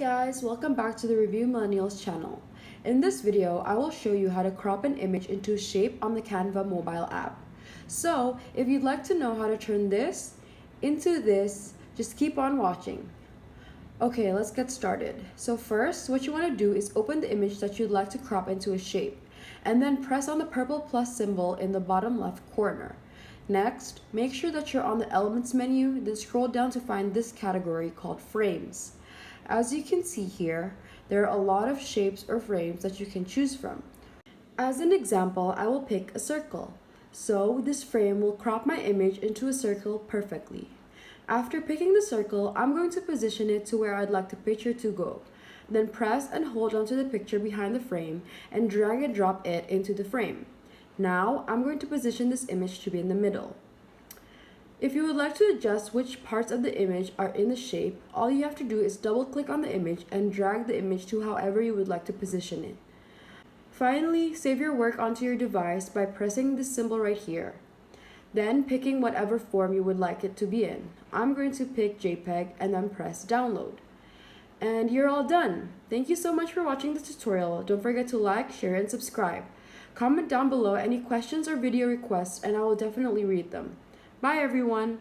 guys, welcome back to the Review Millennials channel. In this video, I will show you how to crop an image into a shape on the Canva mobile app. So, if you'd like to know how to turn this into this, just keep on watching. Okay, let's get started. So first, what you want to do is open the image that you'd like to crop into a shape, and then press on the purple plus symbol in the bottom left corner. Next, make sure that you're on the Elements menu, then scroll down to find this category called Frames. As you can see here, there are a lot of shapes or frames that you can choose from. As an example, I will pick a circle. So this frame will crop my image into a circle perfectly. After picking the circle, I'm going to position it to where I'd like the picture to go. Then press and hold onto the picture behind the frame and drag and drop it into the frame. Now, I'm going to position this image to be in the middle. If you would like to adjust which parts of the image are in the shape, all you have to do is double click on the image and drag the image to however you would like to position it. Finally, save your work onto your device by pressing this symbol right here. Then picking whatever form you would like it to be in. I'm going to pick JPEG and then press download. And you're all done. Thank you so much for watching the tutorial. Don't forget to like, share, and subscribe. Comment down below any questions or video requests and I will definitely read them. Bye everyone!